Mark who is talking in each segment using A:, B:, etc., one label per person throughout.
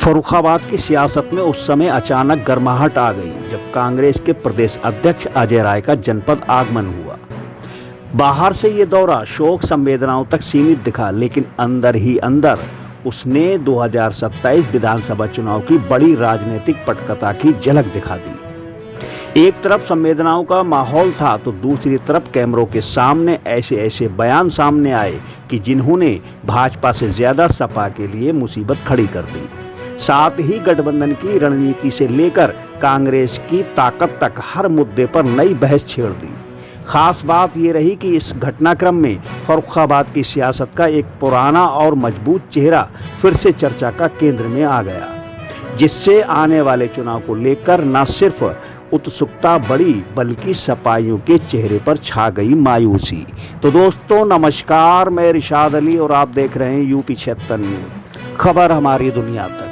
A: फर्रुखाबाद की सियासत में उस समय अचानक गर्माहट आ गई जब कांग्रेस के प्रदेश अध्यक्ष अजय राय का जनपद आगमन हुआ। बाहर से ये दौरा शोक संवेदनाओं तक सीमित दिखा, लेकिन अंदर ही अंदर उसने 2027 विधानसभा चुनाव की बड़ी राजनीतिक पटकथा की झलक दिखा दी। एक तरफ संवेदनाओं का माहौल था तो दूसरी तरफ कैमरों के सामने ऐसे बयान सामने आए कि जिन्होंने भाजपा से ज्यादा सपा के लिए मुसीबत खड़ी कर दी। साथ ही गठबंधन की रणनीति से लेकर कांग्रेस की ताकत तक हर मुद्दे पर नई बहस छेड़ दी। खास बात ये रही कि इस घटनाक्रम में फर्रुखाबाद की सियासत का एक पुराना और मजबूत चेहरा फिर से चर्चा का केंद्र में आ गया, जिससे आने वाले चुनाव को लेकर न सिर्फ उत्सुकता बढ़ी बल्कि सपाइयों के चेहरे पर छा गई मायूसी। तो दोस्तों नमस्कार, मैं रिशाद अली और आप देख रहे हैं यूपी 76 न्यूज़, खबर हमारी दुनिया तक।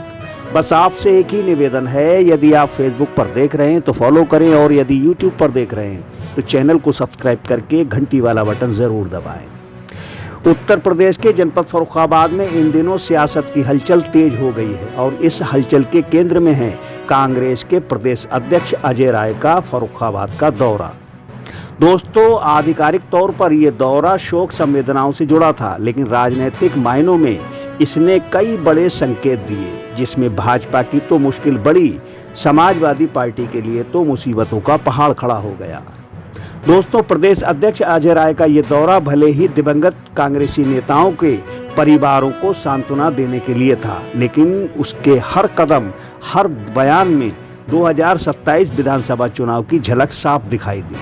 A: बस आपसे एक ही निवेदन है, यदि आप फेसबुक पर देख रहे हैं तो फॉलो करें और यदि यूट्यूब पर देख रहे हैं तो चैनल को सब्सक्राइब करके घंटी वाला बटन जरूर दबाएं। उत्तर प्रदेश के जनपद फर्रुखाबाद में इन दिनों सियासत की हलचल तेज हो गई है और इस हलचल के केंद्र में है कांग्रेस के प्रदेश अध्यक्ष अजय राय का फर्रुखाबाद का दौरा। दोस्तों आधिकारिक तौर पर यह दौरा शोक संवेदनाओं से जुड़ा था, लेकिन राजनीतिक मायनों में इसने कई बड़े संकेत दिए, जिसमें भाजपा की तो मुश्किल बड़ी, समाजवादी पार्टी के लिए तो मुसीबतों का पहाड़ खड़ा हो गया। दोस्तों प्रदेश अध्यक्ष अजय राय का ये दौरा भले ही दिवंगत कांग्रेसी नेताओं के परिवारों को सांत्वना देने के लिए था, लेकिन उसके हर कदम हर बयान में 2027 विधानसभा चुनाव की झलक साफ दिखाई दी।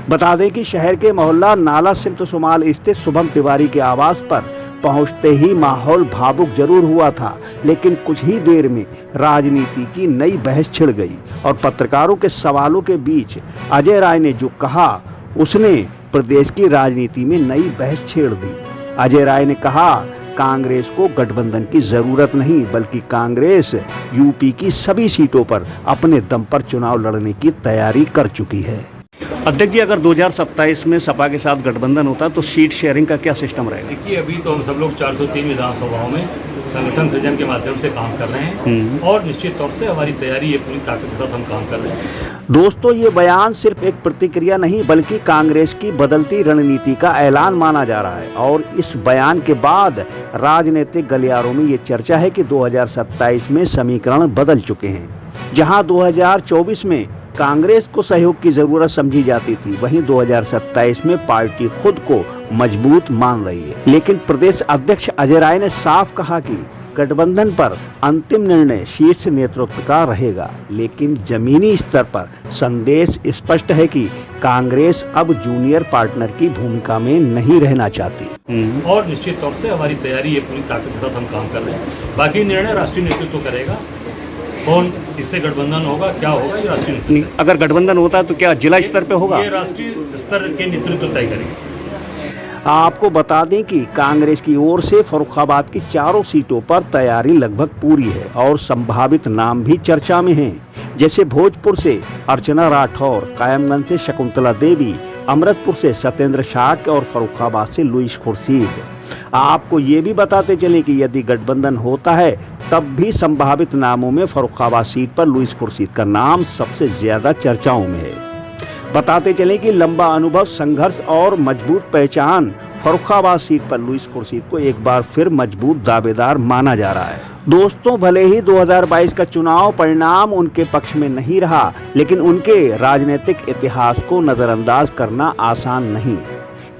A: बता दें कि शहर के मोहल्ला नाला सिमत शुमाल स्थित शुभम तिवारी के आवास पर पहुंचते ही माहौल भावुक जरूर हुआ था, लेकिन कुछ ही देर में राजनीति की नई बहस छिड़ गई और पत्रकारों के सवालों के बीच अजय राय ने जो कहा उसने प्रदेश की राजनीति में नई बहस छेड़ दी। अजय राय ने कहा कांग्रेस को गठबंधन की जरूरत नहीं, बल्कि कांग्रेस यूपी की सभी सीटों पर अपने दम पर चुनाव लड़ने की तैयारी कर चुकी है। अध्यक्ष जी, अगर 2027 में सपा के साथ गठबंधन होता तो सीट शेयरिंग का क्या सिस्टम रहेगा?
B: देखिए अभी तो हम सब लोग 403 विधानसभाओं में संगठन सृजन के माध्यम से काम कर रहे हैं और निश्चित तौर से हमारी तैयारी है, पूरी ताकत के साथ हम काम कर रहे हैं।
A: दोस्तों ये बयान सिर्फ एक प्रतिक्रिया नहीं बल्कि कांग्रेस की बदलती रणनीति का ऐलान माना जा रहा है और इस बयान के बाद राजनीतिक गलियारों में ये चर्चा है कि 2027 में समीकरण बदल चुके हैं। जहां 2024 में कांग्रेस को सहयोग की जरूरत समझी जाती थी, वहीं 2027 में पार्टी खुद को मजबूत मान रही है। लेकिन प्रदेश अध्यक्ष अजय राय ने साफ कहा कि गठबंधन पर अंतिम निर्णय शीर्ष नेतृत्व का रहेगा, लेकिन जमीनी स्तर पर संदेश स्पष्ट है कि कांग्रेस अब जूनियर पार्टनर की भूमिका में नहीं रहना चाहती
B: और निश्चित तौर से हमारी तैयारी है, पूरी ताकत के साथ हम काम कर रहे हैं। बाकी निर्णय राष्ट्रीय नेतृत्व करेगा, कौन इससे गठबंधन होगा, क्या होगा, ये राष्ट्रीय नेतृत्व।
A: अगर गठबंधन होता तो क्या जिला स्तर पे होगा?
B: ये राष्ट्रीय स्तर के नेतृत्व तय करेंगे।
A: आपको बता दें कि कांग्रेस की ओर से फर्रुखाबाद की चारों सीटों पर तैयारी लगभग पूरी है और संभावित नाम भी चर्चा में हैं, जैसे भोजपुर से अर्चना राठौर, कायमगंज से शकुंतला देवी, अमृतपुर से सत्येंद्र शाक और फर्रुखाबाद से लुईस खुर्शीद। आपको ये भी बताते चलें कि यदि गठबंधन होता है तब भी संभावित नामों में फर्रुखाबाद सीट पर लुईस खुर्शीद का नाम सबसे ज्यादा चर्चाओं में है। बताते चलें कि लंबा अनुभव, संघर्ष और मजबूत पहचान फर्रुखाबाद सीट पर लुईस खुर्शीद को एक बार फिर मजबूत दावेदार माना जा रहा है। दोस्तों भले ही 2022 का चुनाव परिणाम उनके पक्ष में नहीं रहा, लेकिन उनके राजनीतिक इतिहास को नजरअंदाज करना आसान नहीं,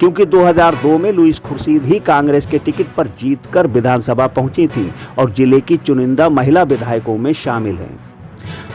A: क्योंकि 2002 में लुईस खुर्शीद ही कांग्रेस के टिकट पर जीतकर विधानसभा पहुंची थी और जिले की चुनिंदा महिला विधायकों में शामिल हैं।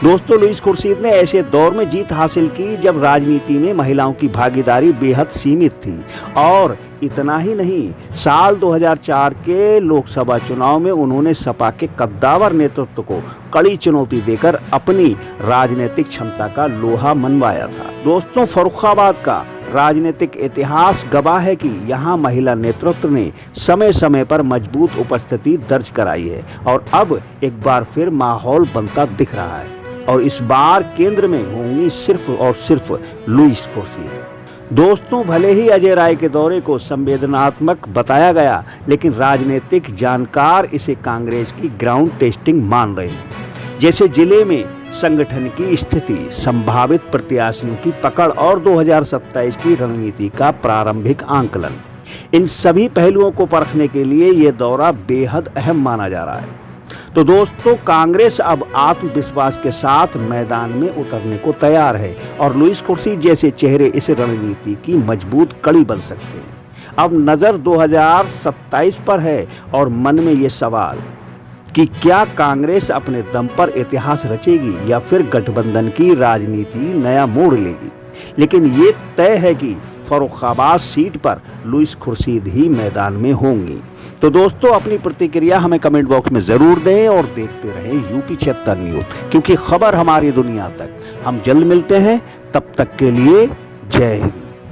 A: दोस्तों लुईस खुर्शीद ने ऐसे दौर में जीत हासिल की जब राजनीति में महिलाओं की भागीदारी बेहद सीमित थी, और इतना ही नहीं, साल 2004 के लोकसभा चुनाव में उन्होंने सपा के कद्दावर नेतृत्व को कड़ी चुनौती देकर अपनी राजनीतिक क्षमता का लोहा मनवाया था। दोस्तों फर्रुखाबाद का राजनीतिक इतिहास गवाह है कि यहाँ महिला नेतृत्व ने समय समय पर मजबूत उपस्थिति दर्ज कराई है और अब एक बार फिर माहौल बनता दिख रहा है और इस बार केंद्र में होंगी सिर्फ और सिर्फ लुईस खुर्शीद। दोस्तों, भले ही अजय राय के दौरे को संवेदनात्मक बताया गया, लेकिन राजनीतिक जानकार इसे कांग्रेस की ग्राउंड टेस्टिंग मान रहे हैं। जैसे जिले में संगठन की स्थिति, संभावित प्रत्याशियों की पकड़ और 2027 की रणनीति का प्रारंभिक आंकलन, इन सभी पहलुओं को परखने के लिए यह दौरा बेहद अहम माना जा रहा है। तो दोस्तों, कांग्रेस अब आत्मविश्वास के साथ मैदान में उतरने को तैयार है और लुईस कुर्सी जैसे चेहरे इस रणनीति की मजबूत कड़ी बन सकते हैं। अब नजर 2027 पर है और मन में ये सवाल कि क्या कांग्रेस अपने दम पर इतिहास रचेगी या फिर गठबंधन की राजनीति नया मोड़ लेगी। लेकिन ये तय है कि फर्रुखाबाद सीट पर लुईस खुर्शीद ही मैदान में होंगी। तो दोस्तों, अपनी प्रतिक्रिया हमें कमेंट बॉक्स में जरूर दें और देखते रहें यूपी 76 न्यूज, क्योंकि खबर हमारी दुनिया तक। हम जल्द मिलते हैं, तब तक के लिए जय हिंद।